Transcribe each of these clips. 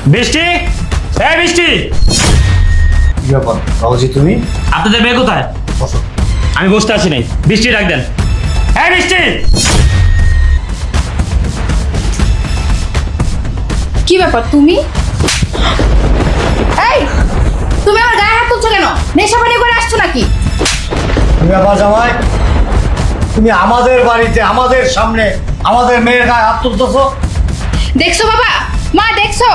বৃষ্টি, এই বৃষ্টি, কি ব্যাপার বাবুজি তুমি? আপনাদের মেয়ে কোথায়? বসো। আমি বসতে আসি নাই, বৃষ্টি ডাক দেন। এই বৃষ্টি, কি ব্যাপার তুমি? এই তুমি আমার গায়ে হাত তুলছো কেন? নেশা পানি করে আসছো নাকি? কি ব্যাপার জামাই? তুমি আমাদের বাড়িতে আমাদের সামনে আমাদের মেয়ের গায়ে হাত তুলতেছো? দেখছো বাবা, মা দেখছো,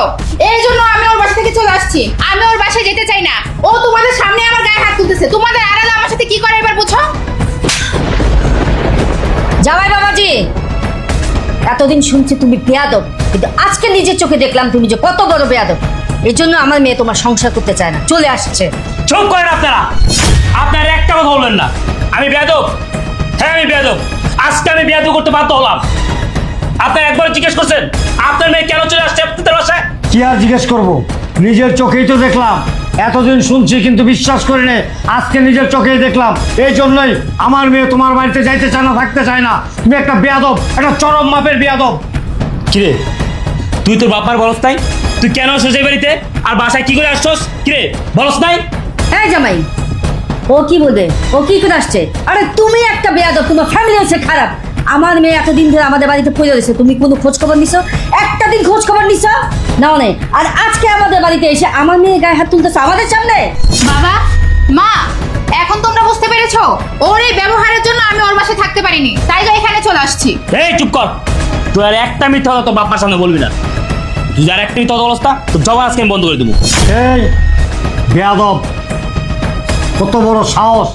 এই জন্য আমি ওর বাসা থেকে চলে আসছি। আমি ওর বাসায় যেতে চাই না। ও তোমাদের সামনে আমার গায়ে হাত তুলতেছে। তোমাদের আড়ালে আমার সাথে কি করে এবার বুঝো? জামাই বাবাজি, এতদিন শুনছি তুমি বেয়াদব, কিন্তু আজকে নিজের চোখে দেখলাম তুমি যে কত বড় বেয়াদব। এই জন্য আমার মেয়ে তোমার সংসার করতে চায় না, চলে আসছে। চুপ করেন আপনারা। আপনারা একটা কথা বললেন না। আমি বেয়াদব? হ্যাঁ আমি বেয়াদব। আজকে আমি বেয়াদব করতে বাধ্য হলাম। আপনারা একবার জিজ্ঞেস করছেন আপনার মেয়ে কেন চলে আসছে আপনাদের বাসায়? কি আর জিজ্ঞেস করবো? নিজের চোখেই তো দেখলাম। এতদিন শুনছি কিন্তু বিশ্বাস করি না, আজকে নিজের চোখেই দেখলাম। এই জন্যই আমার মেয়ে তোমার বাড়িতে যাইতে চায় না, থাকতে চায় না। তুমি একটা বেয়াদব, একটা চরম মাপের বেয়াদব। কিরে, তুই তোর বাবার বলস নাই? তুই কেন আসছিস এই বাড়িতে? আর বাসায় কি করে আসছস? কিরে বলস নাই? হ্যাঁ জামাই, ও কি বলবে? ও কি করে আসছে? আরে তুমি একটা বেয়াদব, তোমার ফ্যামিলি হচ্ছে খারাপ। আমার মেয়ে এতদিন ধরে আমাদের বাড়িতে পড়ে রয়েছে, তুমি কোনো খোঁজ খবর নিছো? একটা দিন খোঁজ খবর নিছো? নাও নেই। আর আজকে আমাদের বাড়িতে এসে আমার মেয়ে গায়ে হাত তুলতেছে আমাদের সামনে। বাবা, মা, এখন তোমরা বুঝতে পেরেছো? ওর এই ব্যবহারের জন্য আমি ওর বাসায় থাকতে পারিনি, তাই তো এখানে চলে আসছি। এই চুপ কর। তুই আর একটা মিথ্যা কথা তোর বাবার সামনে বলবি না। তুই আর একটা মিথ্যা কথা বলস না, তোর জবাব আজকে আমি বন্ধ করে দেবো। এই বেয়াদব, কত বড় সাহস!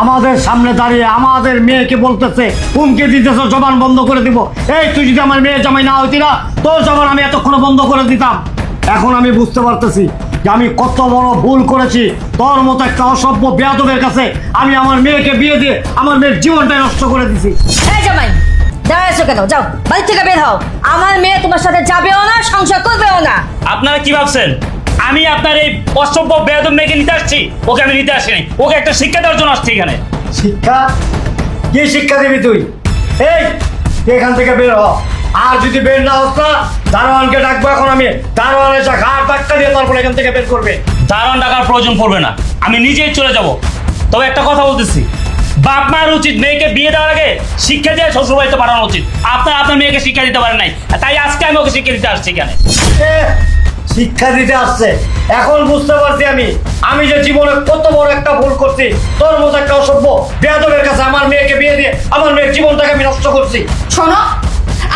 আমাদের সামনে দাঁড়িয়ে আমাদের মেয়েকে বলতেছে, হুমকি দিতেছে জবান বন্ধ করে দিব। এই তুই যদি আমার মেয়ে জামাই না হইতি না, তোর জবান আমি এতক্ষণ বন্ধ করে দিতাম। এখন আমি বুঝতে পারতেছি যে আমি কত বড় ভুল করেছি। তোর মতো একটা অসভ্য বেয়াদবের কাছে আমি আমার মেয়েকে বিয়ে দিয়ে আমার মেয়ের জীবনটাই নষ্ট করে দিছি। হ্যাঁ জামাই, দাঁড়াইছো কেন? যাও বাড়ি থেকে বের হও। আমার মেয়ে তোমার সাথে যাবেও না, সংসার করবেও না। আপনারা কি ভাবছেন আমি আপনার এই অসভ্য বেয়াদব মেয়েকে নিতে আসছি? ওকে আমি নিতে আসি নাই, ওকে একটা শিক্ষা দেওয়ার জন্য আসছি এখানে। শিক্ষা? কি শিক্ষা দিবি তুই? এই তুই এখান থেকে বের হ। আর যদি বের না হস না, দারোয়ানকে ডাকবো এখন আমি। দারোয়ান এসে ঘাট ধাক্কা দিয়ে তারপর এখান থেকে বের করবে। দারোয়ান টাকার প্রয়োজন পড়বে না, আমি নিজেই চলে যাব। তবে একটা কথা বলতেছি, বাপ মায়ের উচিত মেয়েকে বিয়ে দেওয়ার আগে শিক্ষা দিয়ে শ্বশুর বাড়িতে পাঠানো উচিত। আপনার আপনার মেয়েকে শিক্ষা দিতে পারেন নাই, তাই আজকে আমি ওকে শিক্ষা দিতে আসছি এখানে। এ, শিক্ষা দিতে আসছে? এখন বুঝতে পারছি আমি যে জীবনে কত বড় একটা ভুল করছি। তোর মতো একটা অসভ্য বেয়াদবের কাছে আমার মেয়েকে বিয়ে দিয়ে আমার মেয়ের জীবনটাকে আমি নষ্ট করছি। শোনো,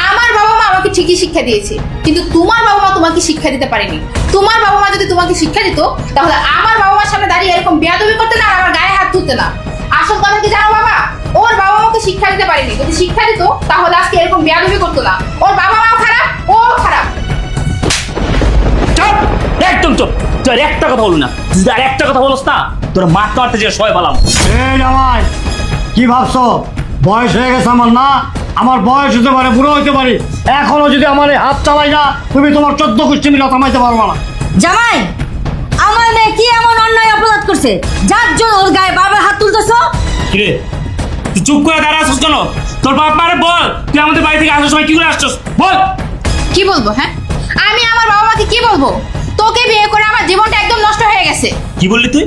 আমার বাবা মা আমাকে ঠিকই শিক্ষা দিয়েছে, কিন্তু তোমার বাবা মা তোমাকে শিক্ষা দিতে পারেনি। তোমার বাবা মা যদি তোমাকে শিক্ষা দিত, তাহলে আমার বাবা মার সামনে দাঁড়িয়ে এরকম বেয়াদবি করতে না, আর আমার গায়ে হাত তুলতে না। আসল কথা কি জানো বাবা? ওর বাবা মাকে শিক্ষা দিতে পারেনি। যদি শিক্ষা দিত, তাহলে আজকে এরকম বেয়াদবি করতো না। ওর বাবা মাও খারাপ, ও খারাপ। চুপ, একদম চুপ। তুই আর একটা কথা বলবি না। তুই আর একটা কথা বলস না, তোর মারতে মারতে যে সবাই পালাম। এই জামাই, কি ভাবছো? বয়স হয়ে গেছে আমার না? আমার বয়স হতে পারে, বুড়ো হতে পারি। এখনো যদি আমার এই হাত চালাই না, তুমি তোমার 14 গোষ্ঠী মিলে থামাইতে পারবো না। জামাই, আমার মেয়ে কি এমন অন্যায় অপরাধ করছে যার জন্য ওর গায়ে বারবার হাত তুলতেছো? কিরে, তুই চুপ করে দাঁড়া আসছিস কেন? তোর বাপ মারে বল, তুই আমাদের বাড়ি থেকে আসার সময় কি করে আসছিস বল। কি বলবো? হ্যাঁ, আমি আমার বাবা মাকে কি বলবো? তোকে বিয়ে করে আমার জীবনটা একদম নষ্ট হয়ে গেছে। কি বললি তুই?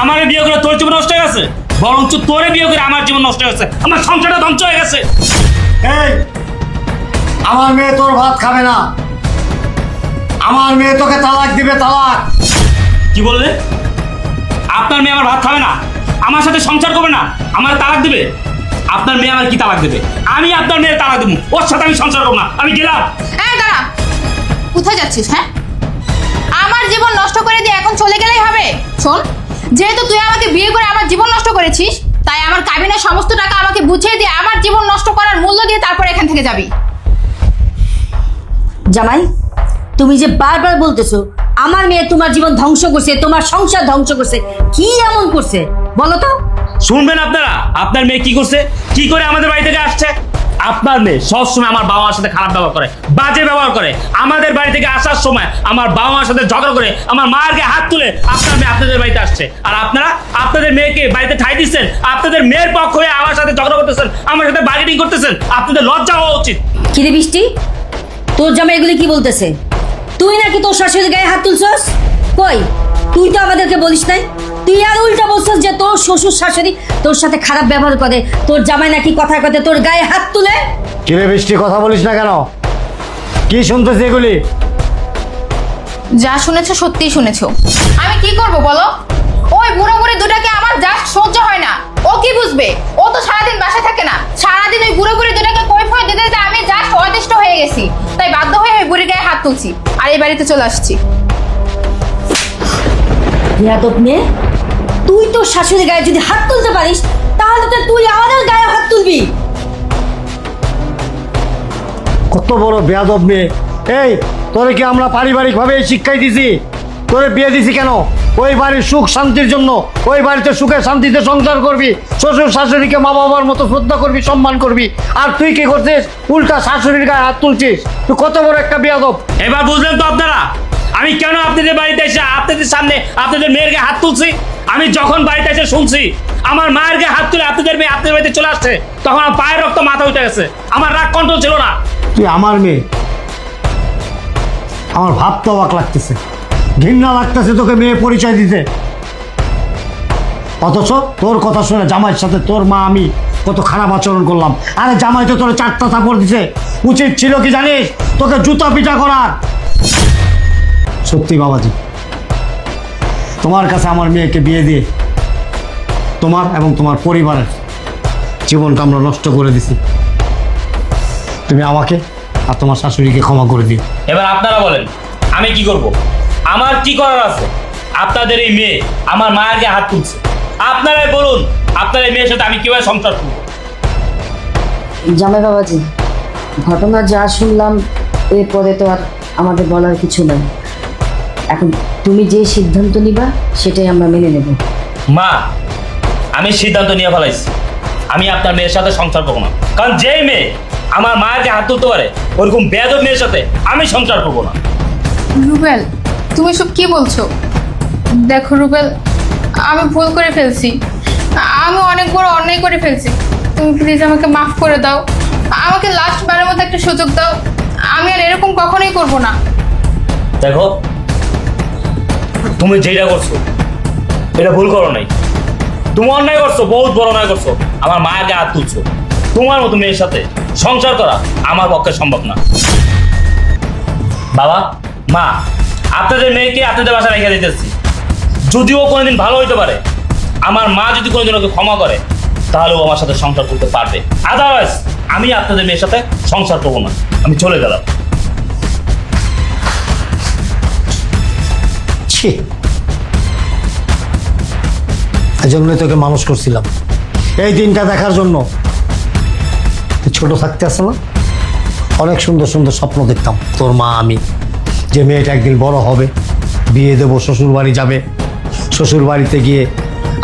আমারে বিয়ে করে তোর জীবন নষ্ট হয়ে গেছে? বরঞ্চ তোরে বিয়ে করে আমার জীবন নষ্ট হয়ে গেছে, আমার সংসারটা ধ্বংস হয়ে গেছে। এই, আমার মেয়ে তোর ভাত খাবে না। আমার মেয়ে তোকে তালাক দিবে, তালাক। কি বললে? আপনার মেয়ে আমার ভাত খাবে না, আমার সাথে সংসার করবে না, আমার তালাক দিবে? আপনার মেয়ে আমার কি তালাক দেবে? আমি আপনার মেয়ের তালাক দেবো, ওর সাথে আমি সংসার করবো না, আমি গেলাম। এই দাঁড়া, কোথায় যাচ্ছিস? হ্যাঁ, আমার জীবন নষ্ট করে দিয়ে এখন চলে গেলেই হবে? শোন, যেহেতু তুই আমাকে বিয়ে করে আমার জীবন নষ্ট করেছিস, তাই আমার কাবিনের সমস্ত টাকা আমাকে বুঝিয়ে দিয়ে আমার জীবন নষ্ট করার মূল্য দিয়ে তারপর এখান থেকে যাবি। জামাই, তুমি যে বারবার বলতেছো আমার মেয়ে তোমার জীবন ধ্বংস করছে, তোমার সংসার ধ্বংস করছে, কি এমন করছে বলো তো? শুনবেন আপনারা, আপনার মেয়ে কি করছে, কি করে আমাদের বাড়ি থেকে আসছে? আপনার মেয়ে সবসময় আমার বাবা মার সাথে খারাপ ব্যবহার করে, বাজে ব্যবহার করে। আমাদের বাড়ি থেকে আসার সময় আমার বাবা মার সাথে ঝগড়া করে আমার মায়ের গায়ে হাত তুলে আপনার মেয়ে আপনাদের বাড়িতে আসছে। আর আপনারা আপনাদের মেয়েকে বাড়িতে ঠাই দিচ্ছেন, আপনাদের মেয়ের পক্ষ হয়ে আমার সাথে ঝগড়া করতেছেন, আমার সাথে বার্গেনিং করতেছেন। আপনাদের লজ্জা হওয়া উচিত। কিরে বৃষ্টি, তোর জামাই এগুলি কি বলতেছে? তুই নাকি তোর শাশুড়ির গায়ে হাত তুলছস? কই, তুই তো আমাদেরকে বলিস নাই। তুই আর উল্টা বলছস যে তোর শ্বশুর শাশুড়ি তোর সাথে খারাপ ব্যবহার করে, তোর জামাই নাকি কথায় কথায় তোর গায়ে হাত তুলে। কিরে বৃষ্টি, কথা বলিস না কেন? কি শুনতেছি এগুলি? যা শুনেছো সত্যিই শুনেছো। আমি কি করব বলো? ওই বুড়ো বুড়ি দুটাকে আমার জাস্ট সহ্য হয় না। ও কি বুঝবে? ও তো সারাদিন বাসায় থাকে না। সারাদিন ওই বুড়ো বুড়ি দুটাকে কৈফিয়ত দিতে দিতে আমি জাস্ট অতিষ্ঠ হয়ে গেছি। তাই বাধ্য হয়ে ওই বুড়ির গায়ে হাত তুলছি আর এই বাড়িতে চলে আসছি। বেয়াদব মেয়ে, তুই তোর শাশুড়ির গায়ে যদি হাত তুলতে পারিস তাহলে তো তুই আমাদের গায়ে হাত তুলবি। কত বড় বেয়াদব মেয়ে! এই, তোরে কি আমরা পারিবারিকভাবে এই শিক্ষাই দিছি? তোরে বিয়ে দিছি কেন? ওই বাড়ির সুখ শান্তির জন্য। ওই বাড়িতে সুখে শান্তিতে সংসার করবি, শ্বশুর শাশুড়িকে মা বাবার মতো শ্রদ্ধা করবি, সম্মান করবি। আর তুই কি করছিস? উল্টা শাশুড়ির গায়ে হাত তুলছিস। তুই কত বড় একটা বেয়াদব! এবার বুঝলেন তো আপনারা আমি কেন আপনাদের বাড়িতে এসে আপনাদের সামনে আপনাদের মেয়ের গায়ে হাত তুলছি? আমি যখন বাড়িতে এসে শুনছি আমার মায়ের গায়ে হাত তুলে আপনাদের মেয়ে আপনাদের বাড়িতে চলে আসছে, তখন আমার পায়ের রক্ত মাথা উঠে গেছে। আমার রাগ কন্ট্রোল ছিল না। তুই আমার মেয়ে, আমার ভাবতে অবাক লাগতেছে, ঘৃণা লাগতেছে তোকে মেয়ে পরিচয় দিতে। অথচ তোর কথা শুনে জামাইয়ের সাথে তোর মা আমি কত খারাপ আচরণ করলাম। আরে জামাই তো তোর 4টা থাপড় দিছে। উচিত ছিল কি জানিস? তোকে জুতা পিটা করার। সত্যি বাবাজি, তোমার কাছে আমার মেয়েকে বিয়ে দিয়ে তোমার এবং তোমার পরিবারের জীবনটা আমরা নষ্ট করে দিছি। তুমি আমাকে আর তোমার শাশুড়িকে ক্ষমা করে দিও। এবার আপনারা বলেন আমি কি করব? আমার কি করার আছে? আপনাদের এই মেয়ে আমার মায়ের গায়ে হাত তুলছে, আপনারাই বলুন আপনার এই মেয়ের সাথে আমি কিভাবে সংসার করব? জামাই বাবাজি, ঘটনা যা শুনলাম এরপরে তো আর আমাদের বলার কিছু নেই। এখন তুমি যে সিদ্ধান্ত নিবা সেটাই আমরা মেনে নেব। মা, আমি সিদ্ধান্ত নিয়ে ফেলাইছি, আমি আপনার মেয়ের সাথে সংসার করবো না। কারণ যেই মেয়ে আমার মায়ের গায়ে হাত তুলতে পারে ওরকম বেয়াদব মেয়ের সাথে আমি সংসার করবো না। রুবেল, তুমি সব কি বলছো? দেখো রুবেল, আমি ভুল করে ফেলছি। আমি অনেক বড় অন্যায় করে ফেলছি। তুমি প্লিজ আমাকে মাফ করে দাও। আমাকে লাস্ট বারের মতো একটা সুযোগ দাও। আমি আর এরকম কখনোই করব না। দেখো, তুমি যেটা করছো এটা ভুল করো নাই। তুমি অন্যায় করছো, বহুত বড় অন্যায় করছো। আমার মায়ের গায়ে হাত তুলছো। তোমার মতো মেয়ের সাথে সংসার করা আমার পক্ষে সম্ভব না। বাবা, মা, আপনাদের মেয়েকে আপনাদের বাসায় রেখে দিতেছি। যদিও কোনোদিন ভালো হইতে পারে, আমার মা যদি কোনোদিন ওকে ক্ষমা করে তাহলে ও আমার সাথে সংসার করতে পারবে। আদারওয়াইজ আমি আপনাদের মেয়ের সাথে সংসার করবো না। আমি চলে গেলাম। ছি, এজন্যই তোকে মানুষ করছিলাম, এই দিনটা দেখার জন্য। তুই ছোট থাকতে আসে না, অনেক সুন্দর সুন্দর স্বপ্ন দেখতাম তোর মা আমি, যে মেয়েটা একদিন বড় হবে, বিয়ে দেবো, শ্বশুর বাড়ি যাবে, শ্বশুর বাড়িতে গিয়ে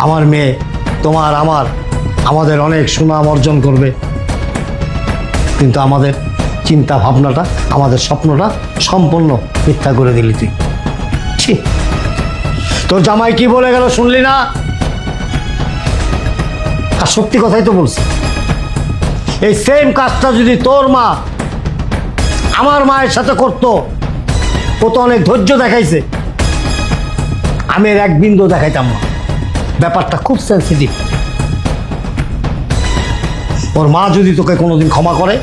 আমার মেয়ে তোমার আমাদের অনেক সুনাম অর্জন করবে। কিন্তু আমাদের চিন্তা ভাবনাটা, আমাদের স্বপ্নটা সম্পূর্ণ মিথ্যা করে দিলি তুই। ছি, তোর জামাই কি বলে গেল শুনলি না? আর সত্যি কথাই তো বলছি। এই সেম কাজটা যদি তোর মা আমার মায়ের সাথে করতো, ও তো অনেক ধৈর্য দেখাইছে, আমি এর এক বিন্দু দেখাইতাম না। ব্যাপারটা খুব সেন্সিটিভ। ওর মা যদি তোকে কোনোদিন ক্ষমা করে,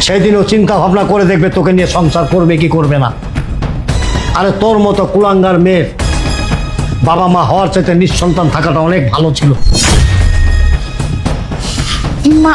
সেই দিন ও চিন্তা ভাবনা করে দেখবে তোকে নিয়ে সংসার করবে কি করবে না। আরে তোর মতো কুলাঙ্গার মেয়ের বাবা মা হওয়ার চাইতে নিঃসন্তান থাকাটা অনেক ভালো ছিল। মা